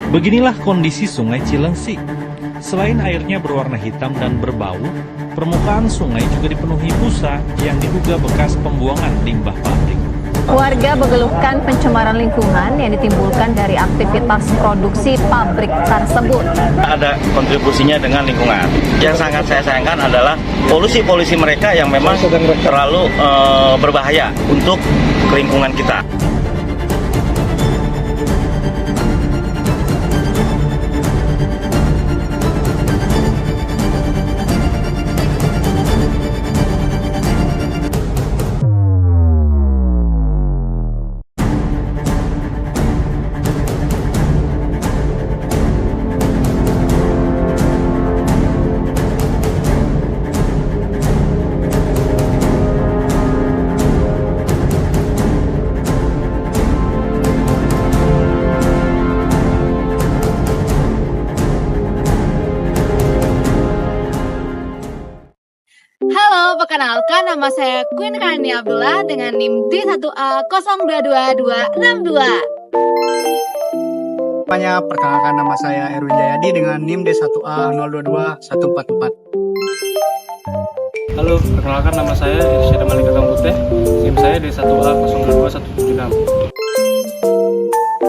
Beginilah kondisi Sungai Cilengsi. Selain airnya berwarna hitam dan berbau, permukaan sungai juga dipenuhi busa yang diduga bekas pembuangan limbah pabrik. Warga mengeluhkan pencemaran lingkungan yang ditimbulkan dari aktivitas produksi pabrik tersebut. Ada kontribusinya dengan lingkungan. Yang sangat saya sayangkan adalah polusi-polusi mereka yang memang terlalu berbahaya untuk lingkungan kita. Halo, perkenalkan nama saya Queen Rani Abdullah dengan NIM D1A022262. Perkenalkan nama saya Erwin Jayadi dengan NIM D1A022144. Halo, perkenalkan nama saya Irsyad Malik Putih, NIM saya D1A022176.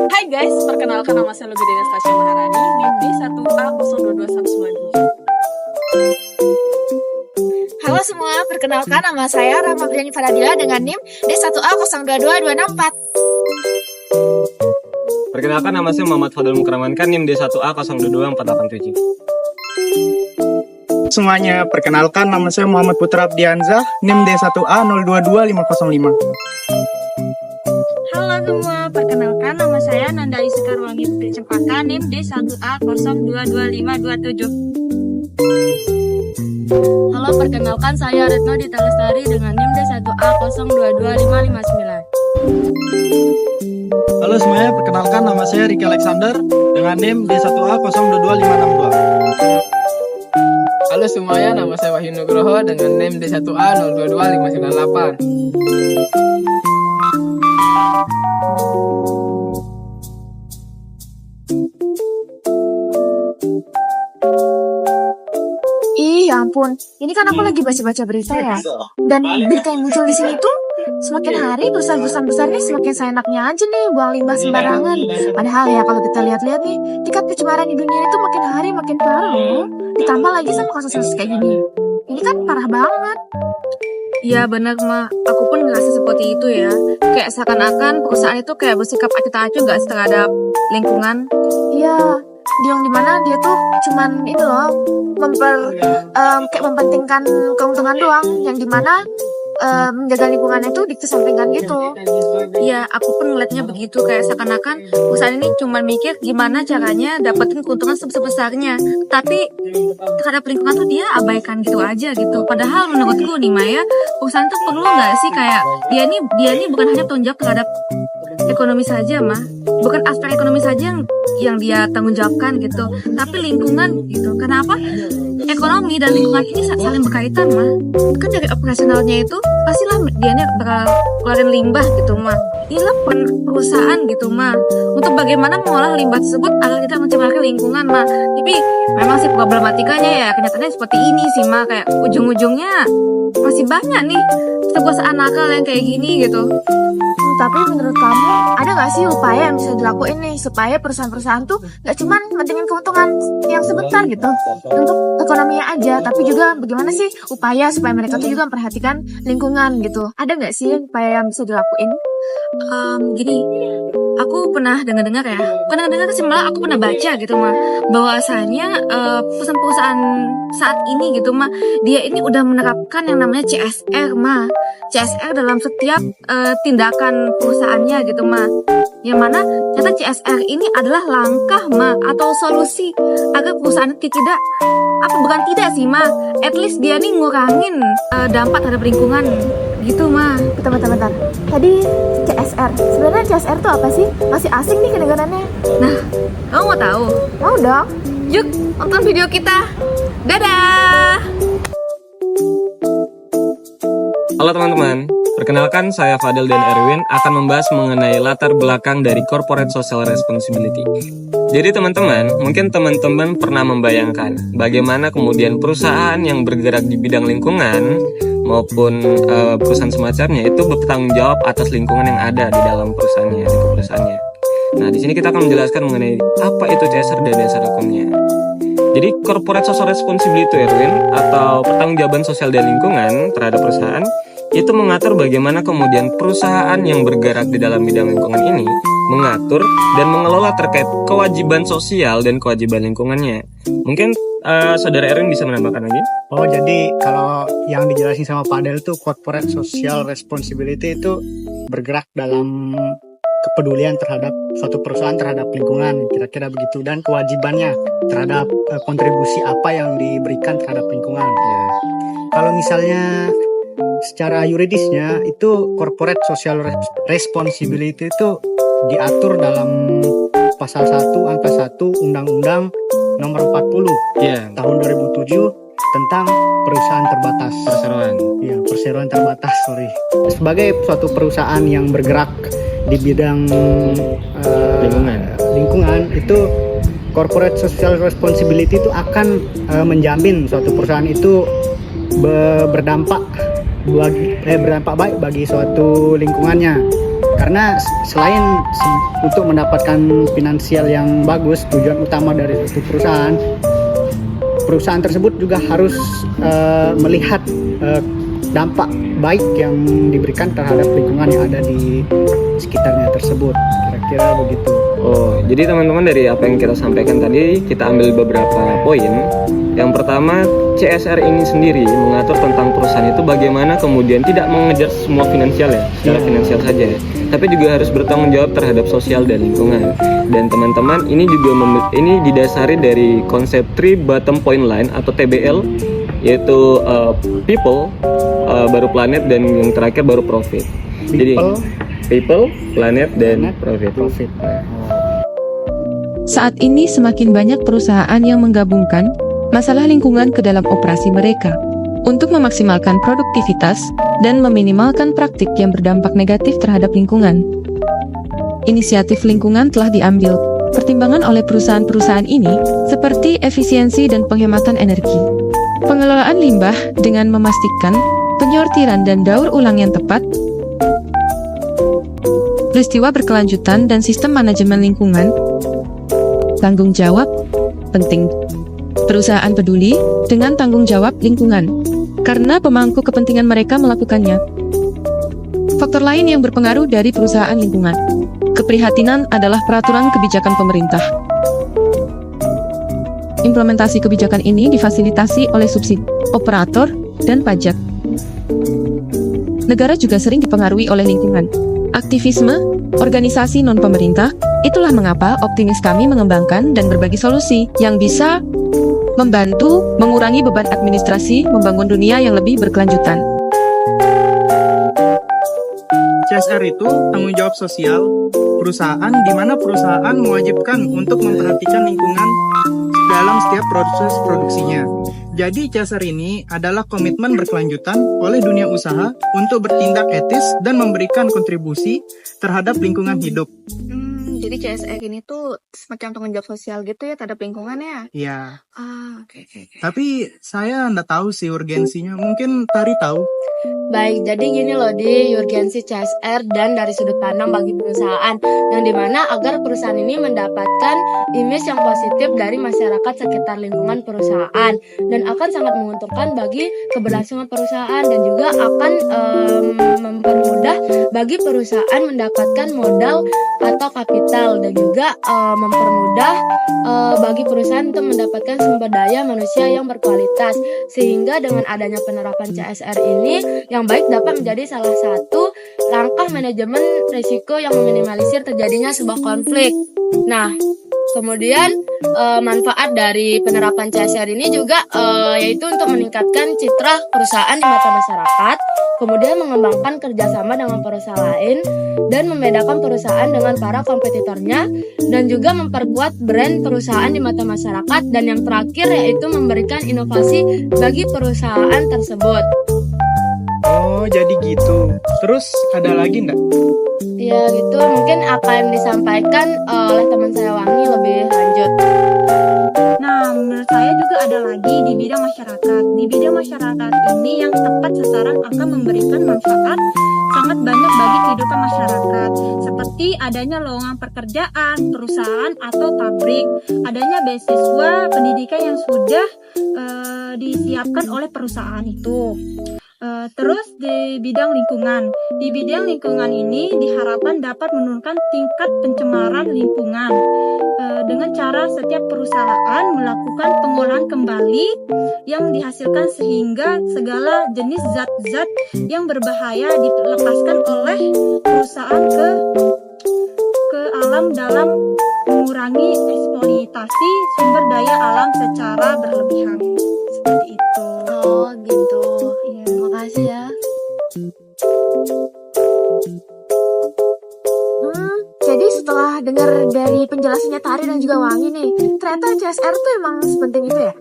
Hai guys, perkenalkan nama saya Lugi Dina Stasya Maharani, NIM D1A022197. Halo semua, perkenalkan nama saya Rahma Briani Fadila dengan NIM D1A022264. Perkenalkan nama saya Muhammad Fadul Mukramankan, NIM D1A022487. Semuanya, perkenalkan nama saya Muhammad Putra Abdianzah, NIM D1A022505. Halo semua, perkenalkan nama saya Nanda Iskar Wangi Putri Cempaka, NIM D1A022527. Halo, perkenalkan saya Retno Dita Lestari dengan NIM D1A022559. Halo semuanya, perkenalkan nama saya Riki Alexander dengan NIM D1A022562. Halo semuanya, nama saya Wahyu Nugroho dengan NIM D1A022598. Ih, ya ampun. Ini kan aku lagi baca-baca berita ya. Dan berita yang muncul di sini tuh semakin hari perusahaan-perusahaan besar nih semakin seenaknya aja nih buang limbah sembarangan. Padahal ya kalau kita lihat-lihat nih, tingkat pencemaran di dunia itu makin hari makin parah loh. Ditambah lagi sama kasus-kasus kayak gini. Ini kan parah banget. Iya benar Ma, aku pun ngerasa seperti itu ya. Kayak seakan-akan perusahaan itu kayak bersikap acuh-acuh gak sih terhadap lingkungan. Iya, yang dimana dia tuh cuman ini loh kayak mempentingkan keuntungan doang, yang dimana menjaga lingkungan itu dikesampingkan gitu. Iya, aku pun ngeliatnya begitu, kayak seakan-akan perusahaan ini cuma mikir gimana caranya dapetin keuntungan sebesar-besarnya, tapi terhadap lingkungan tuh dia abaikan gitu aja gitu. Padahal menurutku nih Maya, perusahaan tuh perlu nggak sih kayak dia ini bukan hanya tanggung jawab terhadap ekonomi saja mah, bukan aspek ekonomi saja yang dia tanggung jawabkan gitu, tapi lingkungan gitu. Kenapa? Ekonomi dan lingkungan ini saling berkaitan mah. Kan dari operasionalnya itu pastilah dia bakal keluarin limbah gitu mah. Inilah perusahaan gitu mah, untuk bagaimana mengolah limbah tersebut agar tidak mencemarkan lingkungan mah. Tapi memang sih problematikanya ya kenyataannya seperti ini sih mah, kayak ujung-ujungnya masih banyak nih perusahaan nakal yang kayak gini gitu. Tapi menurut kamu ada nggak sih upaya yang bisa dilakuin nih supaya perusahaan-perusahaan tuh nggak cuma mentingin keuntungan yang sebentar gitu untuk ekonominya aja, tapi juga bagaimana sih upaya supaya mereka tuh juga memperhatikan lingkungan gitu? Ada nggak sih upaya yang bisa dilakuin? Gini, aku pernah dengar-dengar ya, bukan dengar sih, malah aku pernah baca gitu mah, bahwasanya perusahaan-perusahaan saat ini gitu mah, dia ini udah menerapkan yang namanya CSR mah. CSR dalam setiap tindakan perusahaannya gitu mah, yang mana ternyata CSR ini adalah langkah mah atau solusi agar perusahaan tidak bukan tidak sih mah, at least dia nih ngurangin dampak terhadap lingkungan gitu mah. Bentar. Tadi CSR. Sebenarnya CSR itu apa sih? Masih asing nih kedengarannya. Nah, kamu mau tahu? Mau dong. Yuk, nonton video kita. Dadah! Halo teman-teman, Perkenalkan, saya Fadel dan Erwin akan membahas mengenai latar belakang dari Corporate Social Responsibility. Jadi teman-teman, mungkin teman-teman pernah membayangkan bagaimana kemudian perusahaan yang bergerak di bidang lingkungan maupun perusahaan semacamnya itu bertanggung jawab atas lingkungan yang ada di dalam perusahaannya. Nah, di sini kita akan menjelaskan mengenai apa itu CSR dan dasar hukumnya. Jadi Corporate Social Responsibility, Erwin, atau pertanggungjawaban sosial dan lingkungan terhadap perusahaan itu mengatur bagaimana kemudian perusahaan yang bergerak di dalam bidang lingkungan ini mengatur dan mengelola terkait kewajiban sosial dan kewajiban lingkungannya. Mungkin Saudara Erwin bisa menambahkan lagi? Oh, jadi kalau yang dijelasin sama Pak Del tuh Corporate Social Responsibility itu bergerak dalam kepedulian terhadap suatu perusahaan terhadap lingkungan, kira-kira begitu, dan kewajibannya terhadap kontribusi apa yang diberikan terhadap lingkungan. Ya. Kalau misalnya secara yuridisnya itu Corporate Social Responsibility itu diatur dalam pasal 1 angka 1 Undang-Undang nomor 40 tahun 2007 tentang perusahaan terbatas. Perseroan terbatas, Sebagai suatu perusahaan yang bergerak di bidang lingkungan itu Corporate Social Responsibility itu akan menjamin suatu perusahaan itu berdampak baik bagi suatu lingkungannya, karena selain untuk mendapatkan finansial yang bagus, tujuan utama dari suatu perusahaan tersebut juga harus melihat dampak baik yang diberikan terhadap lingkungan yang ada di sekitarnya tersebut, kira-kira begitu. Oh, jadi teman-teman, dari apa yang kita sampaikan tadi kita ambil beberapa poin. Yang pertama, CSR ini sendiri mengatur tentang perusahaan itu bagaimana kemudian tidak mengejar semua finansial secara finansial saja, tapi juga harus bertanggung jawab terhadap sosial dan lingkungan. Dan teman-teman, ini juga ini didasari dari konsep 3 bottom point line atau TBL, yaitu people, baru planet, dan yang terakhir baru profit. Jadi people, planet, dan profit. Saat ini semakin banyak perusahaan yang menggabungkan masalah lingkungan ke dalam operasi mereka untuk memaksimalkan produktivitas dan meminimalkan praktik yang berdampak negatif terhadap lingkungan. Inisiatif lingkungan telah diambil pertimbangan oleh perusahaan-perusahaan ini seperti efisiensi dan penghematan energi, pengelolaan limbah dengan memastikan penyortiran dan daur ulang yang tepat, peristiwa berkelanjutan dan sistem manajemen lingkungan. Tanggung jawab penting. Perusahaan peduli dengan tanggung jawab lingkungan karena pemangku kepentingan mereka melakukannya. Faktor lain yang berpengaruh dari perusahaan lingkungan. Keprihatinan adalah peraturan kebijakan pemerintah. Implementasi kebijakan ini difasilitasi oleh subsidi, operator, dan pajak. Negara juga sering dipengaruhi oleh lingkungan. Aktivisme, organisasi non-pemerintah, itulah mengapa optimis kami mengembangkan dan berbagi solusi yang bisa membantu mengurangi beban administrasi membangun dunia yang lebih berkelanjutan. CSR itu tanggung jawab sosial perusahaan, di mana perusahaan mewajibkan untuk memperhatikan lingkungan dalam setiap proses produksinya. Jadi CSR ini adalah komitmen berkelanjutan oleh dunia usaha untuk bertindak etis dan memberikan kontribusi terhadap lingkungan hidup. Jadi CSR ini tuh semacam tanggung jawab sosial gitu ya terhadap lingkungan ya? Iya. Oke. Tapi saya nggak tahu sih urgensinya. Mungkin Tari tahu. Baik, jadi gini loh di urgensi CSR dan dari sudut pandang bagi perusahaan, yang dimana agar perusahaan ini mendapatkan image yang positif dari masyarakat sekitar lingkungan perusahaan dan akan sangat menguntungkan bagi keberlangsungan perusahaan dan juga akan mempermudah bagi perusahaan mendapatkan modal atau kapital dan juga mempermudah bagi perusahaan untuk mendapatkan sumber daya manusia yang berkualitas, sehingga dengan adanya penerapan CSR ini yang baik dapat menjadi salah satu langkah manajemen risiko yang meminimalisir terjadinya sebuah konflik. Nah, kemudian manfaat dari penerapan CSR ini juga yaitu untuk meningkatkan citra perusahaan di mata masyarakat, kemudian mengembangkan kerjasama dengan perusahaan lain dan membedakan perusahaan dengan para kompetitornya, dan juga memperkuat brand perusahaan di mata masyarakat, dan yang terakhir yaitu memberikan inovasi bagi perusahaan tersebut. Oh, Oh, jadi gitu. Terus ada lagi nggak? Ya gitu, mungkin apa yang disampaikan oleh teman saya Wangi lebih lanjut. Nah, menurut saya juga ada lagi di bidang masyarakat. Di bidang masyarakat ini yang tepat sasaran akan memberikan manfaat sangat banyak bagi kehidupan masyarakat, seperti adanya lowongan pekerjaan, perusahaan atau pabrik, adanya beasiswa pendidikan yang sudah disiapkan oleh perusahaan itu. Terus di bidang lingkungan. Di bidang lingkungan ini diharapkan dapat menurunkan tingkat pencemaran lingkungan dengan cara setiap perusahaan melakukan pengolahan kembali yang dihasilkan sehingga segala jenis zat-zat yang berbahaya dilepaskan oleh perusahaan ke alam dalam mengurangi eksploitasi sumber daya alam secara berlebihan. Seperti itu. Oh gitu. Iya, makasih ya. Jadi setelah dengar dari penjelasannya Tari dan juga Wangi nih, ternyata CSR tuh emang sepenting itu ya?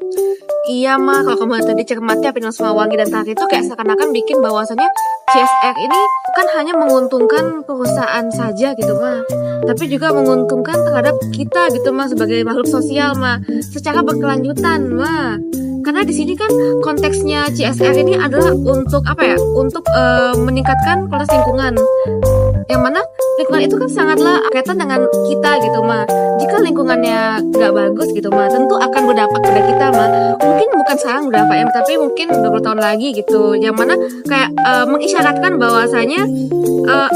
Iya mah, kalau kamu tadi cermati apa yang sama Wangi dan Tari itu kayak seakan-akan bikin bahwasannya CSR ini kan hanya menguntungkan perusahaan saja gitu mah, tapi juga menguntungkan terhadap kita gitu mah sebagai makhluk sosial mah, secara berkelanjutan mah. Karena di sini kan konteksnya CSR ini adalah untuk apa ya? Untuk meningkatkan kualitas lingkungan. Yang mana lingkungan itu kan sangatlah kaitan dengan kita gitu mah. Jika lingkungannya nggak bagus gitu mah, tentu akan berdampak pada kita mah. Mungkin bukan sekarang berapa ya, tapi mungkin 20 tahun lagi gitu. Yang mana kayak mengisyaratkan bahwasanya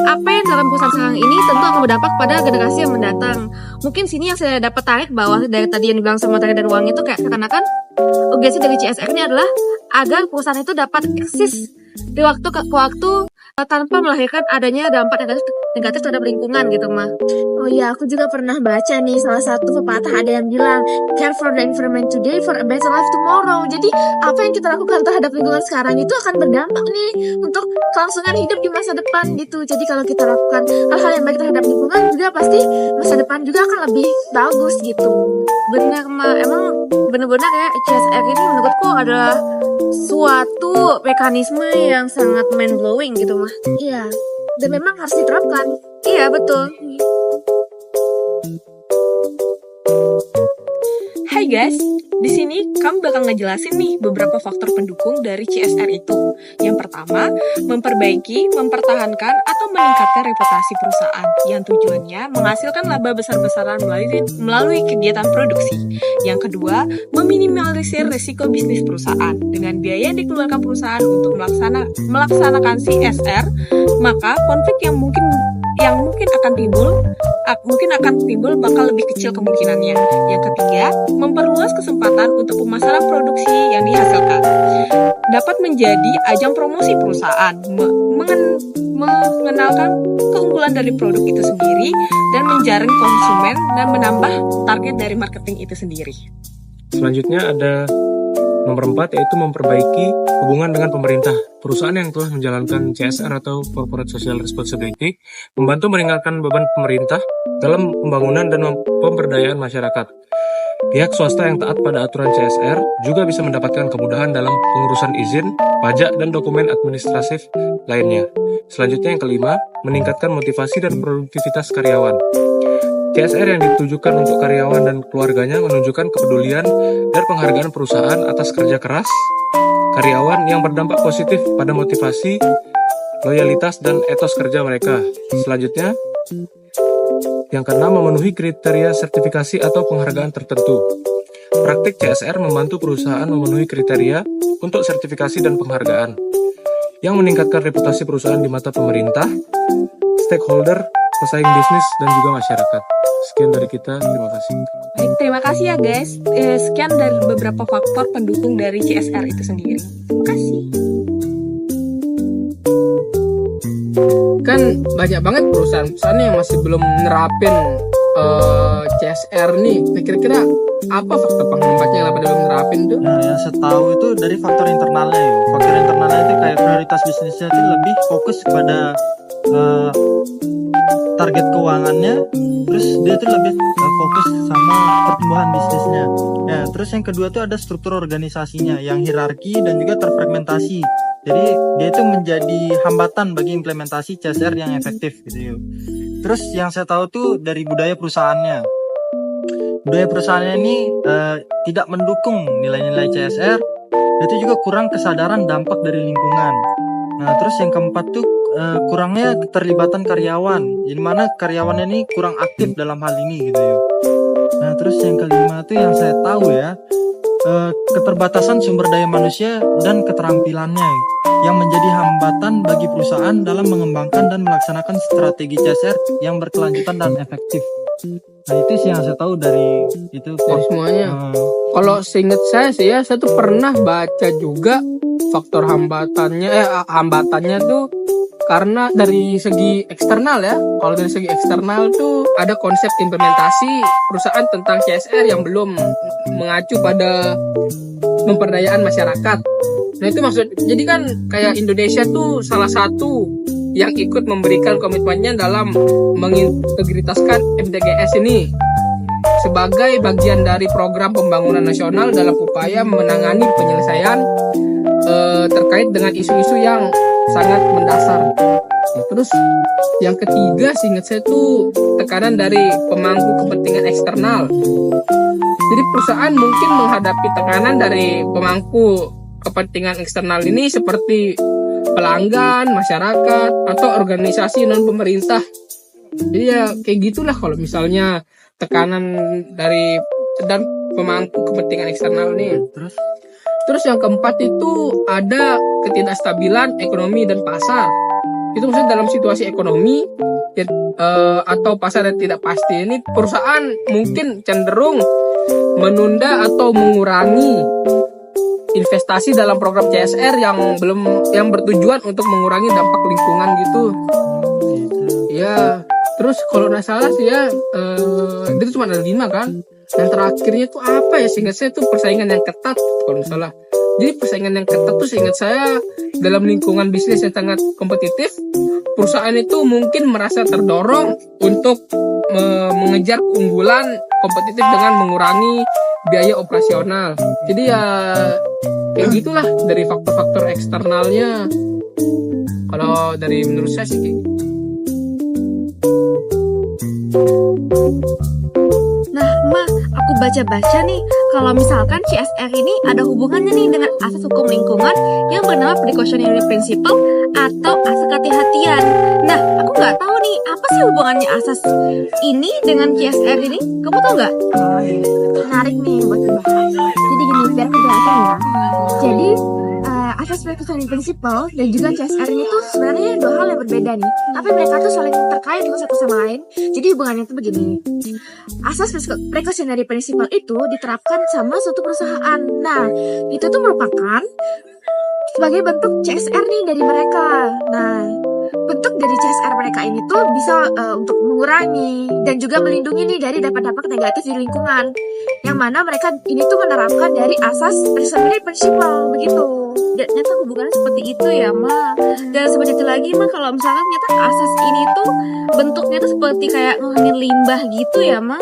apa yang dalam perusahaan sekarang ini tentu akan berdampak pada generasi yang mendatang. Mungkin sini yang saya dapat tarik bahwa dari tadi yang dibilang sama Tari dan Wangi itu kayak seakan-akan urgensi dari CSR ini adalah agar perusahaan itu dapat eksis di waktu ke waktu tanpa melahirkan adanya dampak negatif terhadap lingkungan gitu mah. Oh iya, aku juga pernah baca nih salah satu pepatah ada yang bilang care for the environment today for a better life tomorrow. Jadi apa yang kita lakukan terhadap lingkungan sekarang itu akan berdampak nih untuk kelangsungan hidup di masa depan gitu. Jadi kalau kita lakukan hal-hal yang baik terhadap lingkungan juga pasti masa depan juga akan lebih bagus gitu. Bener mah, emang bener-bener ya CSR ini menurutku adalah suatu mekanisme yang sangat mind blowing gitu mah. Iya, dan memang harus diterapkan. Iya betul. Hai guys, di sini kami bakal ngejelasin nih beberapa faktor pendukung dari CSR itu. Yang pertama, memperbaiki, mempertahankan, atau meningkatkan reputasi perusahaan yang tujuannya menghasilkan laba besar-besaran melalui kegiatan produksi. Yang kedua, meminimalisir risiko bisnis perusahaan. Dengan biaya yang dikeluarkan perusahaan untuk melaksanakan CSR, maka konflik yang mungkin akan timbul bakal lebih kecil kemungkinannya. Yang ketiga, memperluas kesempatan untuk pemasaran produksi yang dihasilkan. Dapat menjadi ajang promosi perusahaan, mengenalkan keunggulan dari produk itu sendiri, dan menjaring konsumen dan menambah target dari marketing itu sendiri. Selanjutnya ada nomor 4, yaitu memperbaiki hubungan dengan pemerintah. Perusahaan yang telah menjalankan CSR atau Corporate Social Responsibility membantu meringankan beban pemerintah dalam pembangunan dan pemberdayaan masyarakat. Pihak swasta yang taat pada aturan CSR juga bisa mendapatkan kemudahan dalam pengurusan izin, pajak, dan dokumen administratif lainnya. Selanjutnya yang kelima, meningkatkan motivasi dan produktivitas karyawan. CSR yang ditujukan untuk karyawan dan keluarganya menunjukkan kepedulian dan penghargaan perusahaan atas kerja keras karyawan yang berdampak positif pada motivasi, loyalitas, dan etos kerja mereka. Selanjutnya, yang keenam, memenuhi kriteria sertifikasi atau penghargaan tertentu. Praktik CSR membantu perusahaan memenuhi kriteria untuk sertifikasi dan penghargaan yang meningkatkan reputasi perusahaan di mata pemerintah, stakeholder, pesaing bisnis, dan juga masyarakat. Sekian dari kita, terima kasih. Baik, terima kasih ya guys. Sekian dari beberapa faktor pendukung dari CSR itu sendiri. Terima kasih. Kan banyak banget perusahaan-perusahaan yang masih belum nerapin CSR nih. Nah, kira-kira apa faktor penghambatnya yang belum nerapin tuh? Nah, yang setahu itu dari faktor internalnya ya. Faktor internalnya itu kayak prioritas bisnisnya itu lebih fokus kepada target keuangannya, terus dia tuh lebih fokus sama pertumbuhan bisnisnya. Ya, terus yang kedua tuh ada struktur organisasinya yang hierarki dan juga terfragmentasi. Jadi dia itu menjadi hambatan bagi implementasi CSR yang efektif gitu. Terus yang saya tahu tuh dari budaya perusahaannya. Budaya perusahaannya ini tidak mendukung nilai-nilai CSR, itu juga kurang kesadaran dampak dari lingkungan. Nah, terus yang keempat tuh kurangnya keterlibatan karyawan, di mana karyawannya ini kurang aktif dalam hal ini gitu ya. Nah, terus yang kelima tuh yang saya tahu ya, keterbatasan sumber daya manusia dan keterampilannya yang menjadi hambatan bagi perusahaan dalam mengembangkan dan melaksanakan strategi CSR yang berkelanjutan dan efektif. Nah, itu sih yang saya tahu dari itu Dari semuanya. Kalau seingat saya sih ya, saya tuh pernah baca juga faktor hambatannya tuh karena dari segi eksternal ya. Kalau dari segi eksternal tuh ada konsep implementasi perusahaan tentang CSR yang belum mengacu pada pemberdayaan masyarakat. Nah itu jadi kan kayak Indonesia tuh salah satu yang ikut memberikan komitmennya dalam mengintegritaskan MTGS ini sebagai bagian dari program pembangunan nasional dalam upaya menangani penyelesaian terkait dengan isu-isu yang sangat mendasar. Nah, terus yang ketiga seingat saya tuh tekanan dari pemangku kepentingan eksternal. Jadi perusahaan mungkin menghadapi tekanan dari pemangku kepentingan eksternal ini seperti pelanggan, masyarakat, atau organisasi non-pemerintah. Jadi ya kayak gitulah kalau misalnya tekanan dari dan pemangku kepentingan eksternal nih. Terus yang keempat itu ada ketidakstabilan ekonomi dan pasar. Itu maksudnya dalam situasi ekonomi atau pasar yang tidak pasti ini, perusahaan mungkin cenderung menunda atau mengurangi investasi dalam program CSR yang bertujuan untuk mengurangi dampak lingkungan gitu. Ya, terus kalau nggak salah sih ya, itu cuma ada 5 kan. Yang terakhirnya tuh apa ya? Seingat saya tuh persaingan yang ketat kalau nggak salah. Jadi persaingan yang ketat tuh seingat saya dalam lingkungan bisnis yang sangat kompetitif, perusahaan itu mungkin merasa terdorong untuk mengejar keunggulan kompetitif dengan mengurangi biaya operasional. Jadi ya kayak gitulah dari faktor-faktor eksternalnya. Kalau dari menurut saya sih kayak gitu. Nah, Ma, aku baca-baca nih, kalau misalkan CSR ini ada hubungannya nih dengan asas hukum lingkungan yang bernama precautionary principle atau asas kehati-hatian. Nah, aku nggak tahu nih, apa sih hubungannya asas ini dengan CSR ini? Kamu tahu nggak? Menarik nih buat dibahas. Jadi gini, biar aku jelasin ya. Jadi asas precautionary principle dan juga CSR ini tuh sebenarnya 2 hal yang berbeda nih, tapi mereka tuh saling terkait dengan satu sama lain. Jadi hubungannya tuh begini. Asas precautionary principle itu diterapkan sama suatu perusahaan. Nah, itu tuh merupakan sebagai bentuk CSR nih dari mereka. Nah, bentuk dari CSR mereka ini tuh bisa untuk mengurangi dan juga melindungi nih dari dampak-dampak negatif di lingkungan. Yang mana mereka ini tuh menerapkan dari asas precautionary principle begitu. Dan ternyata hubungannya seperti itu ya, Ma. Dan sebenarnya lagi, Ma, kalau misalkan ternyata asas ini tuh bentuknya tuh seperti kayak ngurangin limbah gitu ya, Ma.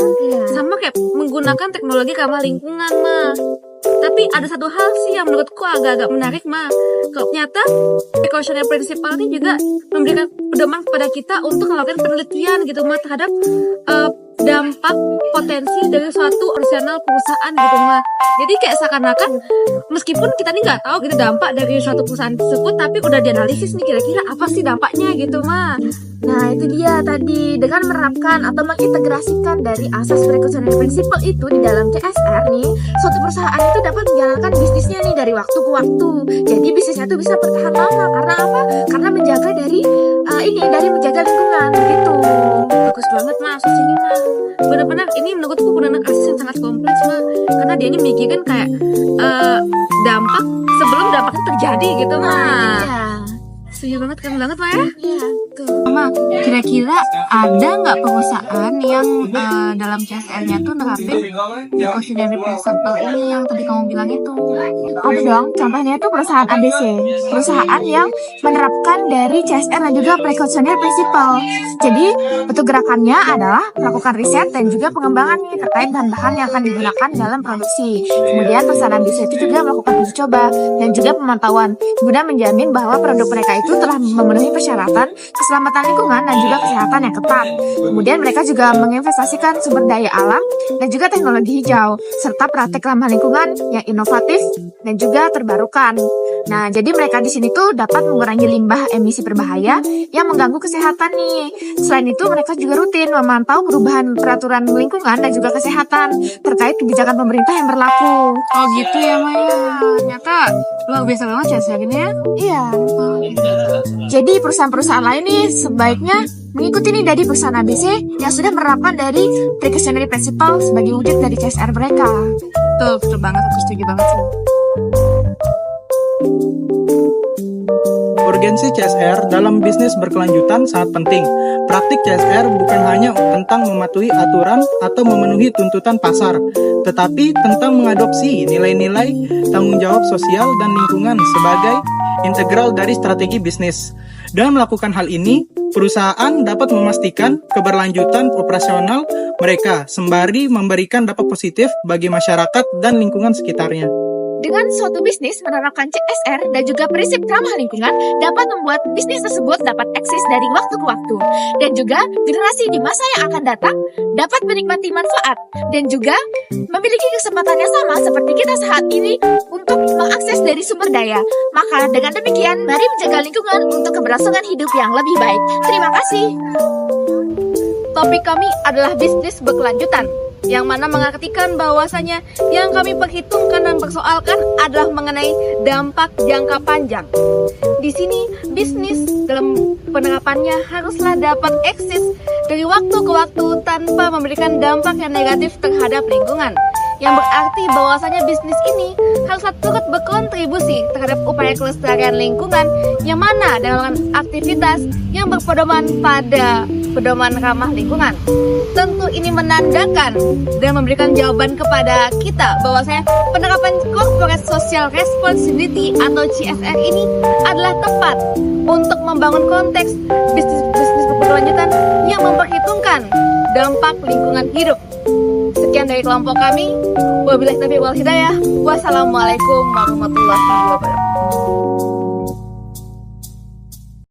Sama kayak menggunakan teknologi ramah lingkungan, Ma. Tapi ada satu hal sih yang menurutku agak-agak menarik, Ma. Kalau ternyata precautionary principle ini juga memberikan pedoman kepada kita untuk melakukan penelitian gitu, Ma, terhadap dampak potensi dari suatu operasional perusahaan gitu, Ma. Jadi kayak seakan-akan meskipun kita nih nggak tahu gitu dampak dari suatu perusahaan tersebut, tapi udah dianalisis nih kira-kira apa sih dampaknya gitu, Ma. Nah itu dia tadi, dengan menerapkan atau mengintegrasikan dari asas precautionary principle itu di dalam CSR nih, suatu perusahaan itu dapat menjalankan bisnisnya nih dari waktu ke waktu. Jadi bisnisnya tuh bisa bertahan lama karena apa? Karena menjaga dari menjaga lingkungan gitu. Bagus banget, Ma, asas ini, Ma. Benar-benar ini menurutku benar-benar asas yang sangat kompleks, Ma. Karena dia ini mikirin kayak dampak sebelum dampaknya terjadi gitu, Ma. Iya. Setuju banget, keren banget, Ma ya. Iya, tuh. Ma, pertama, kira-kira ada nggak perusahaan yang dalam CSR-nya tuh nerapin precautionary principle ini yang tadi kamu bilang itu? Ada dong, contohnya itu perusahaan ABC, perusahaan yang menerapkan dari CSR dan juga precautionary principle. Jadi, bentuk gerakannya adalah melakukan riset dan juga pengembangan nih terkait bahan-bahan yang akan digunakan dalam produksi. Kemudian perusahaan ABC itu juga melakukan uji coba dan juga pemantauan guna menjamin bahwa produk mereka itu telah memenuhi persyaratan keselamatan lingkungan dan juga kesehatan yang ketat. Kemudian mereka juga menginvestasikan sumber daya alam dan juga teknologi hijau serta praktek ramah lingkungan yang inovatif dan juga terbarukan. Nah, jadi mereka di sini tuh dapat mengurangi limbah emisi berbahaya yang mengganggu kesehatan nih. Selain itu, mereka juga rutin memantau perubahan peraturan lingkungan dan juga kesehatan terkait kebijakan pemerintah yang berlaku. Oh gitu ya Maya, ternyata luar biasa banget CSR ini ya. Iya. Jadi perusahaan-perusahaan lain nih sebaiknya mengikuti nih dari perusahaan ABC yang sudah menerapkan dari precautionary principle sebagai wujud dari CSR mereka. Betul banget, aku setuju banget sih. Urgensi CSR dalam bisnis berkelanjutan sangat penting. Praktik CSR bukan hanya tentang mematuhi aturan atau memenuhi tuntutan pasar, tetapi tentang mengadopsi nilai-nilai tanggung jawab sosial dan lingkungan sebagai integral dari strategi bisnis. Dengan melakukan hal ini, perusahaan dapat memastikan keberlanjutan operasional mereka sembari memberikan dampak positif bagi masyarakat dan lingkungan sekitarnya. Dengan suatu bisnis menerapkan CSR dan juga prinsip ramah lingkungan dapat membuat bisnis tersebut dapat eksis dari waktu ke waktu. Dan juga generasi di masa yang akan datang dapat menikmati manfaat dan juga memiliki kesempatan yang sama seperti kita saat ini untuk mengakses dari sumber daya. Maka dengan demikian, mari menjaga lingkungan untuk keberlangsungan hidup yang lebih baik. Terima kasih. Topik kami adalah bisnis berkelanjutan, yang mana mengartikan bahwasanya yang kami perhitungkan dan persoalkan adalah mengenai dampak jangka panjang. Di sini, bisnis dalam penerapannya haruslah dapat eksis dari waktu ke waktu tanpa memberikan dampak yang negatif terhadap lingkungan. Yang berarti bahwasanya bisnis ini haruslah turut berkontribusi terhadap upaya kelestarian lingkungan yang mana dengan aktivitas yang berpedoman pada pedoman ramah lingkungan. Tentu ini menandakan dan memberikan jawaban kepada kita bahwasanya penerapan Corporate Social Responsibility atau CSR ini adalah tepat untuk membangun konteks bisnis berkelanjutan yang memperhitungkan dampak lingkungan hidup. Sekian dari kelompok kami. Wabillahi taufiq wal hidayah. Wassalamualaikum warahmatullahi wabarakatuh.